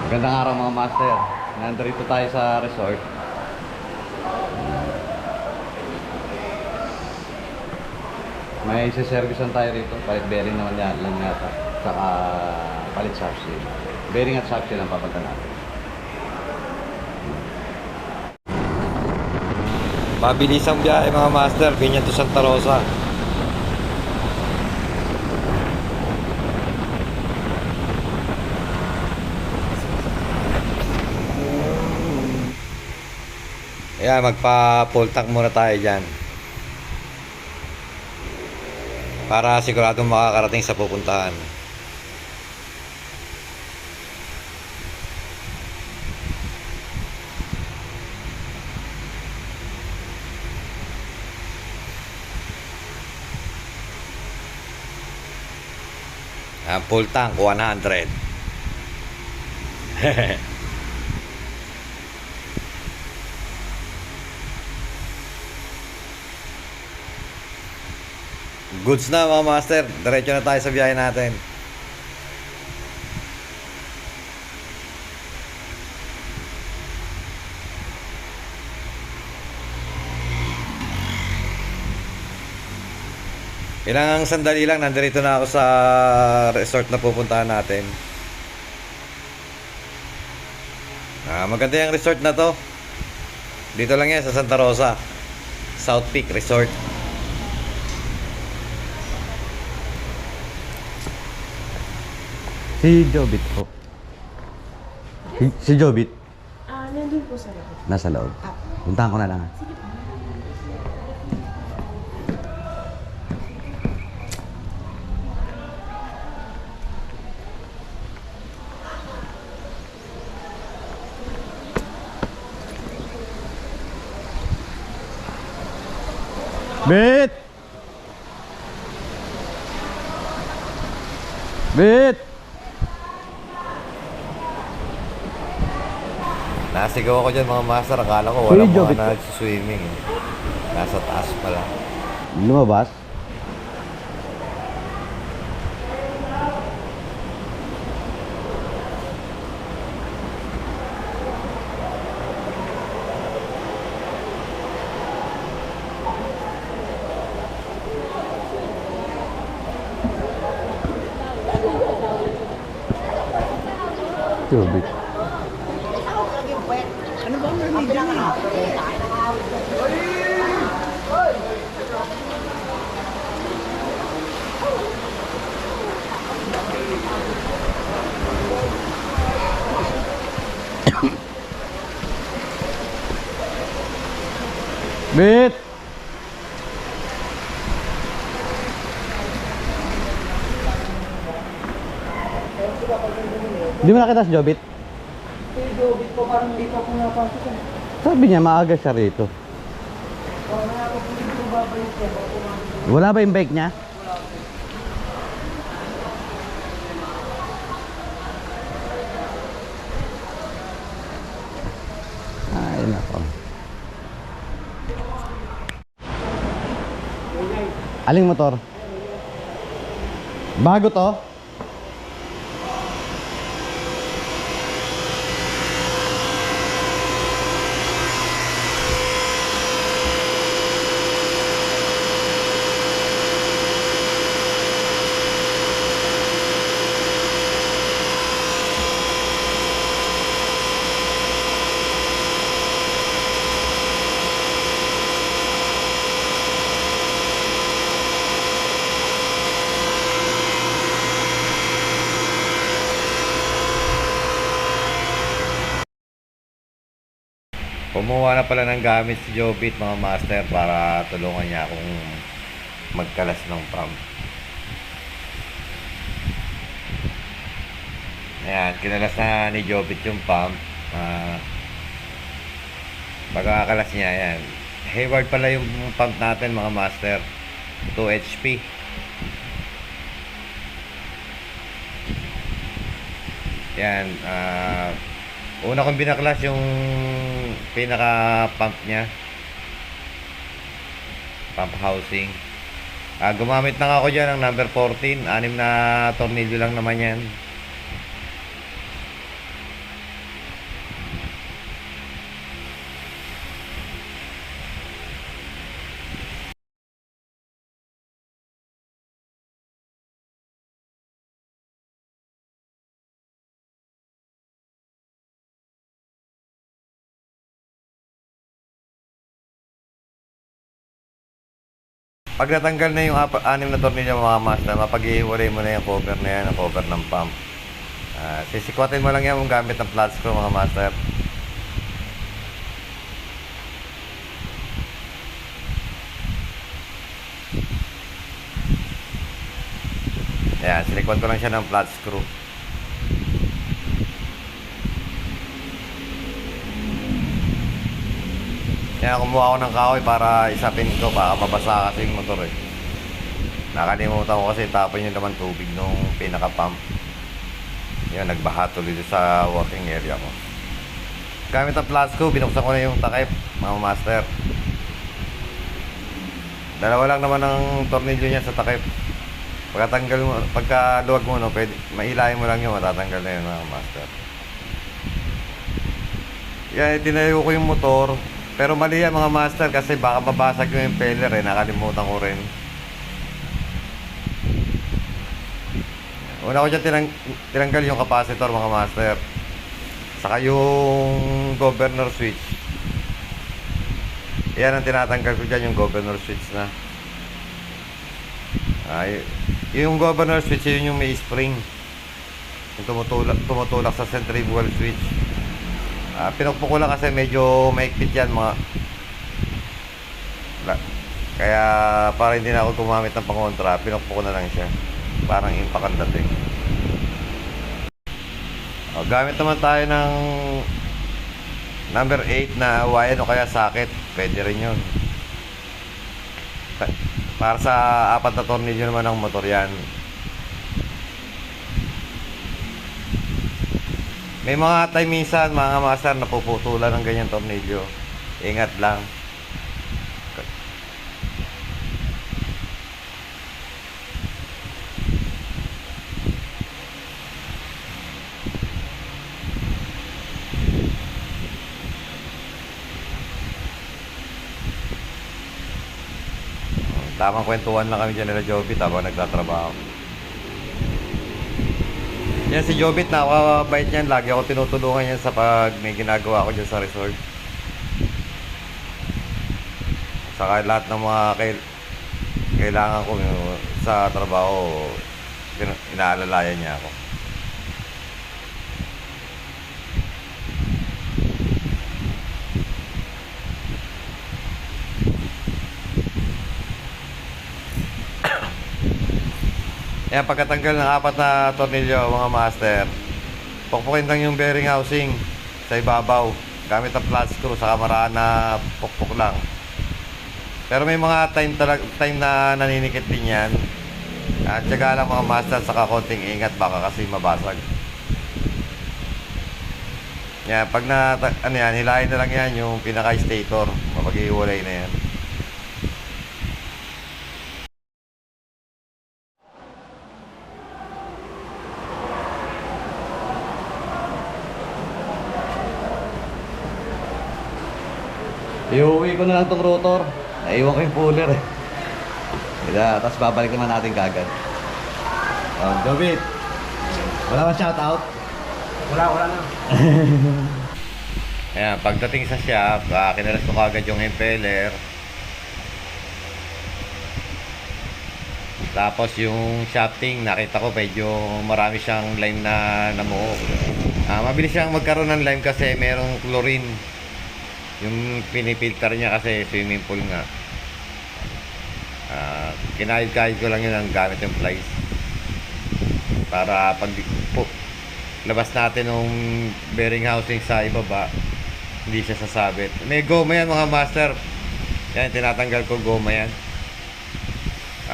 Magandang araw mga master. Nandito tayo sa resort. May isi-servicean tayo rito. Palit bearing naman yan lang yata. Saka palit shaft seal. Bearing at shaft seal ang papunta natin. Mabilis ang biyahe mga master, ganyan to Santa Rosa. Ayan, magpa-full tank muna tayo dyan para siguradong makakarating sa pupuntahan. Ayan, full tank 100. Goods na mga master, diretso na tayo sa biyahe natin. Ilang sandali lang, nandito na ako sa resort na pupuntahan natin. Maganda yung resort na to. Dito lang yan sa Santa Rosa, South Peak Resort. Si Jobit po. Si Jobit. Nandun po sa loob. Nasa loob. Puntahan ko na lang. Bit! Bit! Nasigaw ako dyan mga master, akala ko Kuya walang Jobit mga po. nagsiswimming eh. Nasa taas pala. Lumabas? Jobit. Ano ba ang religion niya? Bit! Di mo nakita si Jobit? Si Jobit po parang hindi pa po napasok. Sabi niya maaga siya rito. Wala ako po dito babalik siya. Wala ba yung bike niya? Ay, nako. Aling motor? Bago to? Kumuha na pala ng gamit si Jobit mga master para tulungan niya akong magkalas ng pump. Ayan, kinalas na ni Jobit yung pump. Magkakalas niya, ayan. Hayward pala yung pump natin mga master. 2 HP. Yan, una kong binaklas yung pinaka pump niya, pump housing. Gumamit na ako dyan ng number 14. 6 na tornilyo lang naman yan. Pag natanggal na yung anim na tornilyo mga master, mapag-iwalay mo na yung cover na yan, ang cover ng pump. Sisikwatin mo lang yan gamit ng flat screw mga master. Ayan, silikwat ko lang siya ng flat screw. Kaya kumuha ako ng kahoy para isapin ko, baka mabasa kasi yung motor eh. Nakalimutan ko kasi tapon yung naman tubig nung pinaka pump. Yan, nagbaha tuloy sa working area ko. Gamit ang flat screw, binuksan ko na yung takip mga master. Dalawa lang naman ang tornilyo niya sa takip. Pagkatanggal mo, pagkaluwag mo, no, pwede, mailayin mo lang yun, matatanggal na yun mga master. Yan, tinayo ko yung motor. Pero mali yan mga master kasi baka mabasag yung impeller eh, nakalimutan ko rin. Una ko dyan tinanggal yung capacitor mga master. Saka yung governor switch. Yan ang tinatanggal ko dyan, yung governor switch na. Yung governor switch, yun yung may spring. Yung tumutulak sa centrifugal switch. Pinukpok ko lang kasi medyo maikpit yan kaya para hindi na ako gumamit ng pangontra, pinukpok ko na lang siya. Parang impact ang dating. Gamit naman tayo ng number 8 na wire o kaya socket. Pwede rin yun. Para sa 4 na tornilyo naman ng motor yan. May mga time minsan mga master napuputulan ng ganyan tornilyo. Ingat lang. Tamang kwentuhan lang kami dyan nila Jobit habang nagtatrabaho. Yan si Jobit, nakakabait niyan. Lagi ako tinutulungan yan sa pag may ginagawa ako dyan sa resort. Saka lahat ng mga kailangan ko sa trabaho, inaalalayan niya ako. Yan, pagkatanggal ng 4 na tornilyo mga master, pukpukin lang yung bearing housing sa ibabaw gamit ang flat screw sa kamaraan na pukpok lang. Pero may mga time na naninikit din yan. At syaga lang mga master, saka konting ingat baka kasi mabasag. Yan, pag hilahin na lang yan yung pinaka stator, mapag-iwalay na yan. Iuwi ko na lang tong rotor. Naiwan ko yung puller eh. Tapos babalik naman natin kagad. Jobit, wala ba shoutout? Wala na. Ayan, pagdating sa shop, kinalas ko kagad yung impeller. Tapos yung shafting, nakita ko medyo marami siyang lime na namuo. Mabilis siyang magkaroon ng lime kasi merong chlorine. Yung pinipilter niya kasi swimming pool nga. Kinahid-kahid ko lang yun ang gamit yung plies. Para pag labas natin ng bearing housing sa ibaba, hindi siya sasabit. May goma yan mga master. Yan, tinatanggal ko goma yan.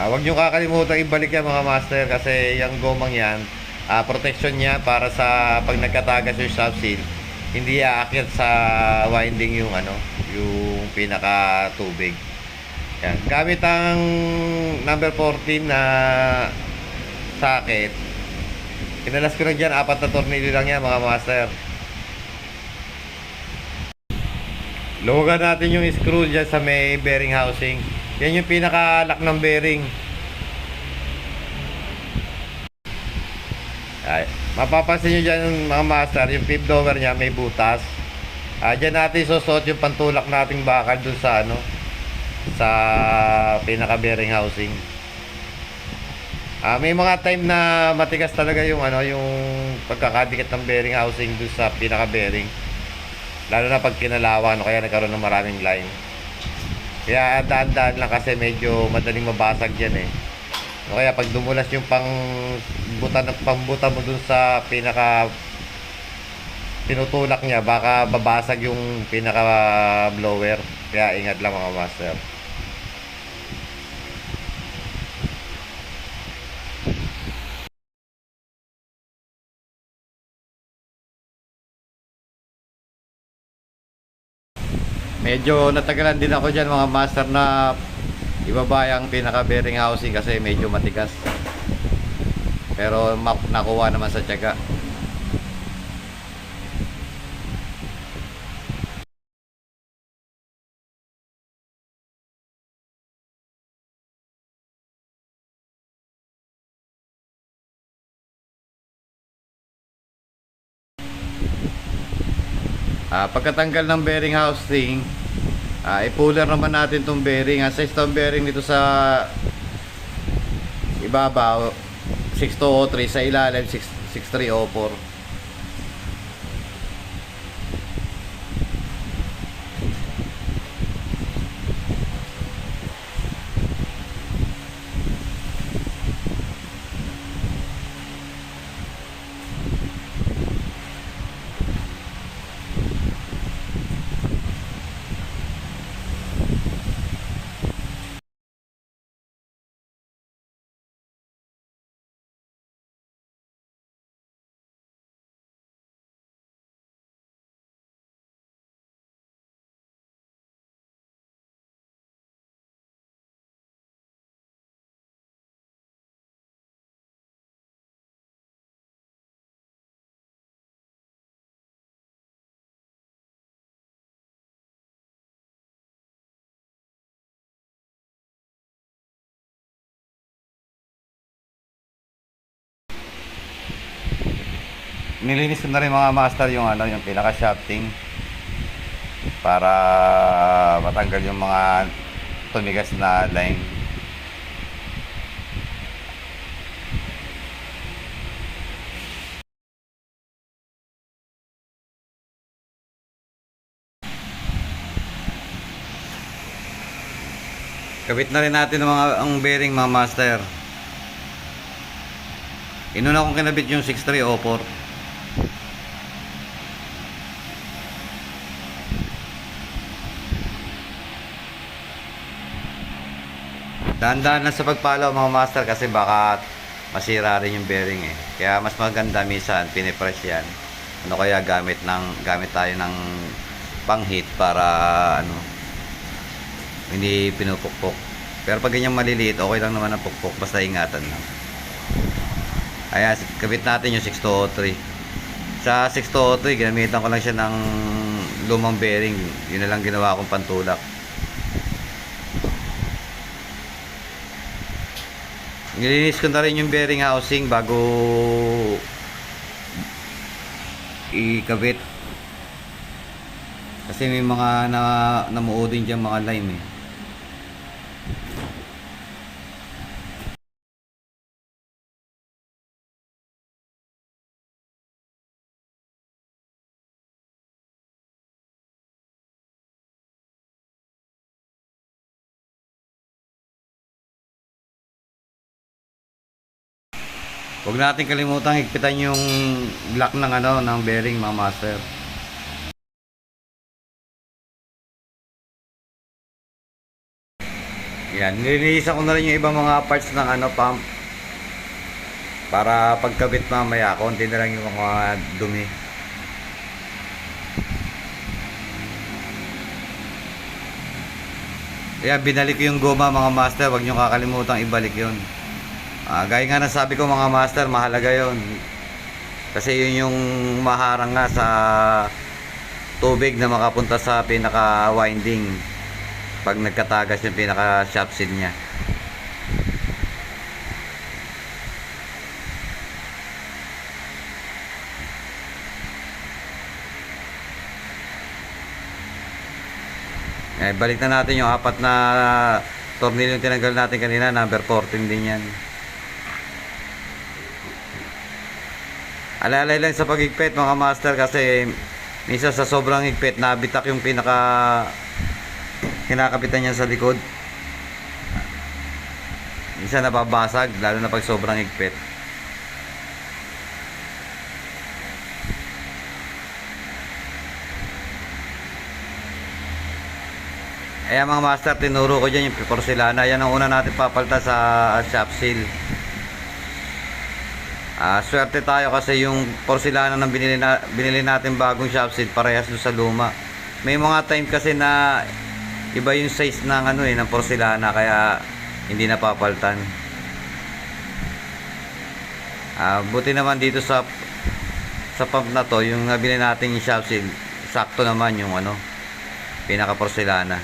Huwag nyo kakalimutan ibalik yan mga master kasi yung gomang yan, protection niya para sa pag nagkatagas yung shaft seal, hindi aakyat sa winding yung yung pinaka tubig. Yan. Gamit ang number 14 na socket. Pinalas ko na dyan, 4 na tornilyo lang yan mga master. Luwagan natin yung screw dyan sa may bearing housing. Yan yung pinaka lock ng bearing. Mapapansin nyo dyan mga master, yung pivot over nya may butas. Dyan natin susot yung pantulak nating bakal dun sa sa pinaka bearing housing. May mga time na matigas talaga yung yung pagkakadikit ng bearing housing doon sa pinaka bearing. Lalo na pag kinalawan kaya nagkaroon ng maraming line. Kaya daan-daan lang kasi medyo madaling mabasag yan eh. Kaya pag dumulas yung pambuta mo dun sa pinaka tinutulak niya, baka babasag yung pinaka blower. Kaya ingat lang mga master. Medyo natagalan din ako dyan mga master na ibaba yung pinaka bearing housing kasi medyo matigas. Pero nakuha naman sa tiyaga. Pagkatanggal ng bearing housing, i-puller naman natin itong bearing. Ang size ng bearing nito sa ibabaw 6203, sa ilalim 6304. Nilinis ko na rin mga master yung yung pinaka shafting para matanggal yung mga tumigas na line. Kabit na rin natin ang bearing mga master. Inuna kong kinabit yung 6304. Dahan-dahan lang sa pagpalaw mga master kasi baka masira rin yung bearing eh. Kaya mas maganda minsan pinipress yan. Kaya gamit tayo ng pang-heat para hindi pinupukpok. Pero pag ganyan maliliit, okay lang naman ang pukpok, basta ingatan lang. Ayan, kabit natin yung 6203. Sa 6203, ginamitan ko lang siya ng lumang bearing. Yun na lang ginawa kong pantulak. Nilinis ko na rin yung bearing housing bago ikabit. Kasi may mga namuo din dyan mga lime eh. Huwag natin kalimutang higpitan yung block ng ng bearing mga master. Yan, nilinisan ko na rin yung ibang mga parts ng pump para pagkabit mamaya konti na lang yung mga dumi. Kaya binalik ko yung goma mga master, huwag nyo kakalimutang ibalik yun. Gaya nga nasabi ko mga master, mahalaga yon. Kasi yun yung maharang nga sa tubig na makapunta sa pinaka winding pag nagkatagas yung pinaka shop seal nya. Balik na natin yung apat na tornilyo yung tinanggal natin kanina. Number 14 din yan. Alalay lang sa paghigpit mga master, kasi minsan sa sobrang higpit nabitak yung kinakapitan niya sa likod. Minsan nababasag lalo na pag sobrang higpit. Ayan mga master, tinuro ko dyan yung porcelana. Yan ang una natin papalta sa shop seal. Swerte tayo kasi yung porcelana na binili natin bagong shop seal parehas doon sa luma. May mga time kasi na iba yung size ng ng porcelana, kaya hindi napapaltan. Buti naman dito sa pump na to, yung nabili natin yung shop seal, sakto naman yung pinaka porcelana.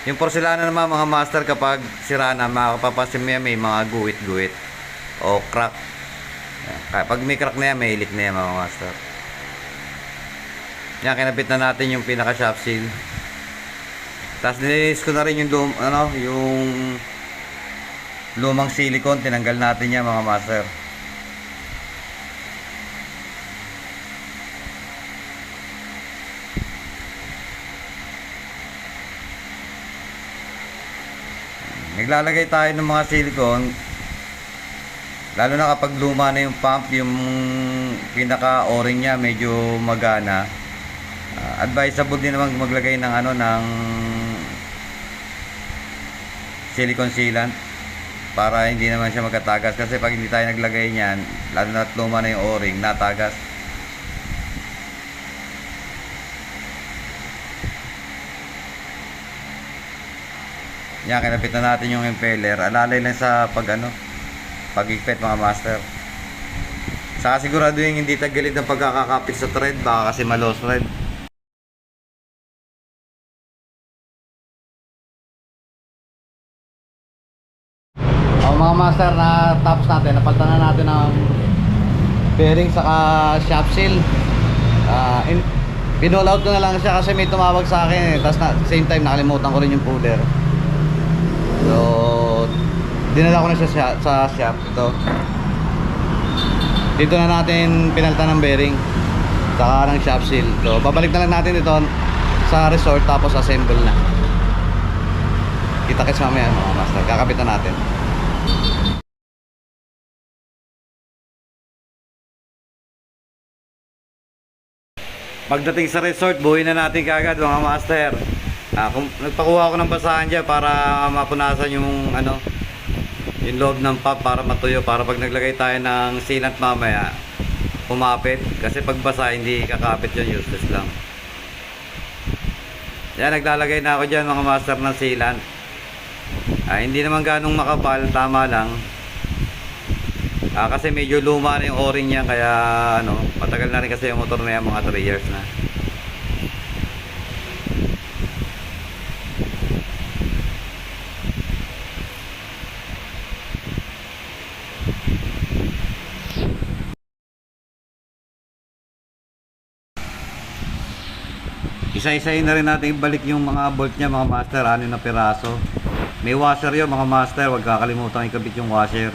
Yung porcelana naman mga master, kapag sira na, makapapansin mo yan, may mga guwit-guwit o crack. Pag may crack na yan, may ilik na yan mga master. Yan, kinabit na natin yung pinaka shop seal. Tapos nilinis ko na rin yung yung lumang silicone, tinanggal natin yan mga master. Naglalagay tayo ng mga silicone lalo na kapag luma na yung pump, yung pinaka o-ring nya medyo magana. Advisable din naman maglagay ng ng silicone sealant para hindi naman siya magkatagas, kasi pag hindi tayo naglagay niyan, lalo na luma na yung o-ring, natagas. Yan, kinapit na natin yung impeller. Alalay lang sa pag-higpit mga master. Saka sigurado yung hindi tagilid ng pagkakakapit sa thread, baka kasi malos thread. Mga master, na tapos natin, napalitan na natin ang bearing saka shop seal. Pinall out ko na lang siya kasi may tumawag sa akin tapos same time nakalimutan ko rin yung puller. So dinala ko na siya sa shop. Dito na natin pinalitan ng bearing saka ng shop seal. So babalik na lang natin ito sa resort, tapos assemble na. Kita-kits mamaya mga master, kakabit na natin. Pagdating sa resort, buuin na natin kagad mga master. Kung nagpakuha ako ng basahan dyan para mapunasan yung yung loob ng pump para matuyo, para pag naglagay tayo ng sealant mamaya kumapit, kasi pag basa hindi kakapit yun, useless lang. Yan, naglalagay na ako dyan mga master ng sealant. Hindi naman ganong makapal, tama lang. Kasi medyo luma na yung o-ring niya, kaya matagal na rin kasi yung motor na yan, mga 3 years na. Isa-isahin na rin natin ibalik yung mga bolt niya mga master, 6 na piraso. May washer yun mga master, huwag kakalimutan ikabit yung washer.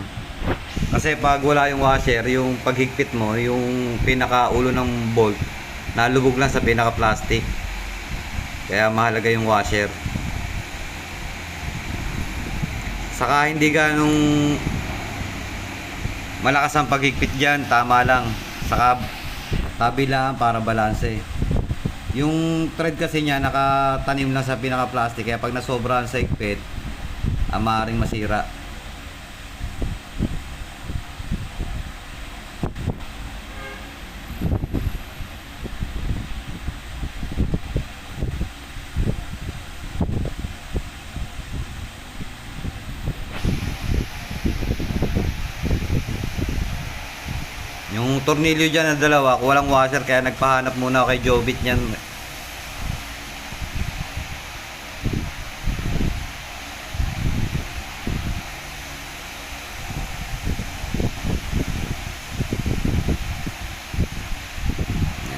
Kasi pag wala yung washer, yung paghigpit mo, yung pinakaulo ng bolt nalubog lang sa pinaka plastic. Kaya mahalaga yung washer. Saka hindi ganong malakas ang paghigpit dyan, tama lang. Saka tabilaan para balanse. Yung thread kasi niya nakatanim lang sa pinaka plastic, kaya pag nasobrahan sa higpit, maaaring masira. Yung tornilyo dyan na dalawa, walang washer, kaya nagpahanap muna ako kay Jobit niyan.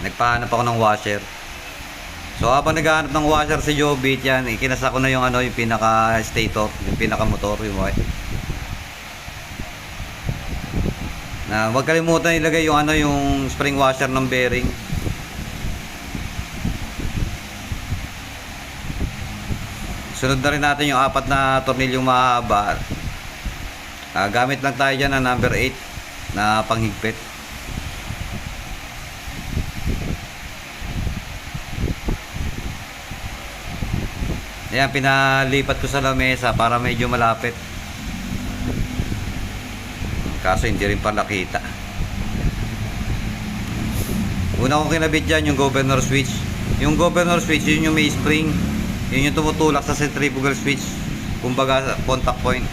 Nagpahanap ako ng washer. So habang naghahanap ng washer si Jobit, yan, ikinasa ko na yung ano, yung pinaka stator, yung pinaka motor, yung white. Na huwag kalimutan ilagay yung ano, yung spring washer ng bearing. Sunod na rin natin yung 4 na tornilyong mahaba. Gamit lang tayo dyan ng number 8 na panghigpit. Ayan, pinalipat ko sa lamesa para medyo malapit. Kaso hindi rin pala kita. Una kong kinabit dyan yung governor switch. Yung governor switch, yun yung may spring. Yun yung tumutulak sa centrifugal switch. Kumbaga contact point.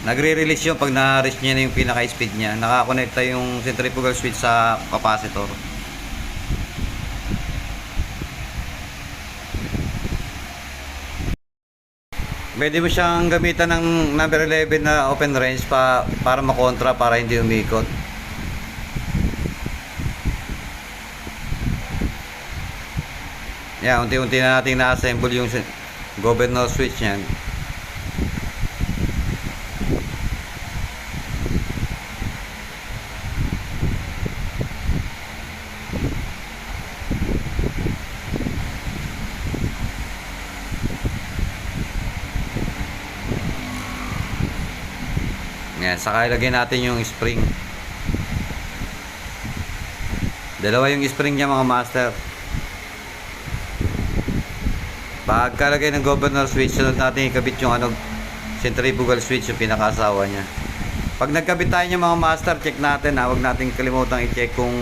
Nagre-release yun pag na-reach niya na yung pinaka-speed niya. Nakakonekta yung centrifugal switch sa capacitor. Pwede mo siyang gamitan ng number 11 na open range para makontra, para hindi umikot. Yan, unti-unti na natin na-assemble yung governor switch niyan. Yan, saka ilagay natin yung spring. Dalawa yung spring niya mga master. Pagkalagay ng governor switch, sunod natin ikabit yung ano, centrifugal switch, yung pinakasawa niya. Pag nagkabit tayo niya mga master, check natin ha. Huwag natin kalimutang i-check kung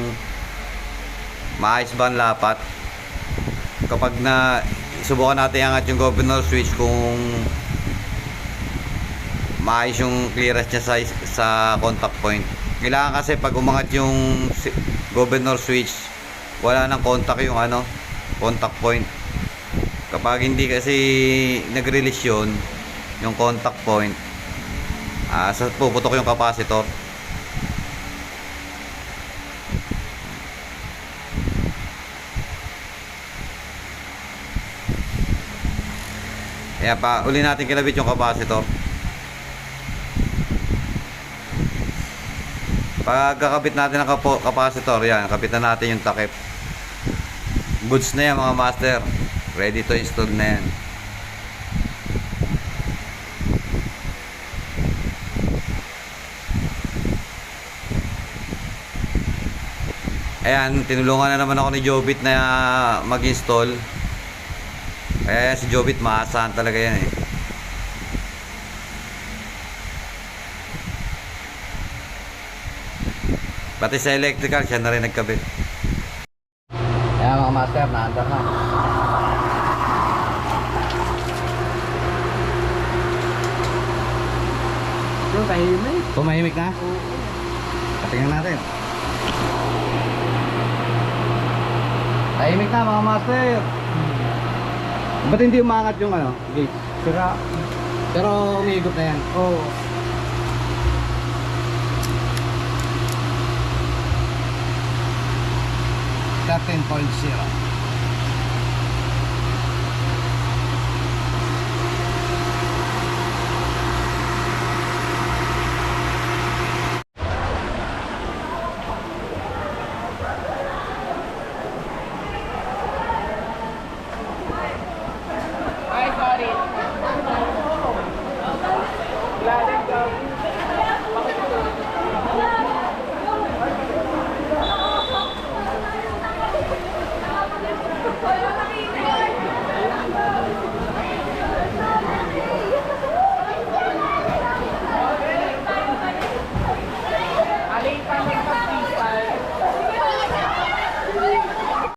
maayos ba ang lapat. Kapag na subukan natin iangat yung governor switch, kung maayos yung clearance niya sa contact point. Kailangan kasi pag umangat yung governor switch, wala nang contact yung ano, contact point. Kapag hindi kasi nag-release yun, yung contact point, puputok yung capacitor. Kaya uli natin kinabit yung capacitor. Pagkakabit natin ang capacitor, yan, kapitan natin yung takip. Goods na yan mga master. Ready to install na yan. Ayan, tinulungan na naman ako ni Jobit na mag-install. Kaya si Jobit, maasahan talaga yan eh. Pati sa electrical, siya na rin nagkabit. Ayan mga master, naandar na. Yung tahimik. Tumahimik na? Patingnan natin. Tahimik na mga master. Ba't hindi umangat yung ano, gate? Sira. Pero umiigot na yan. Oo. $13.0.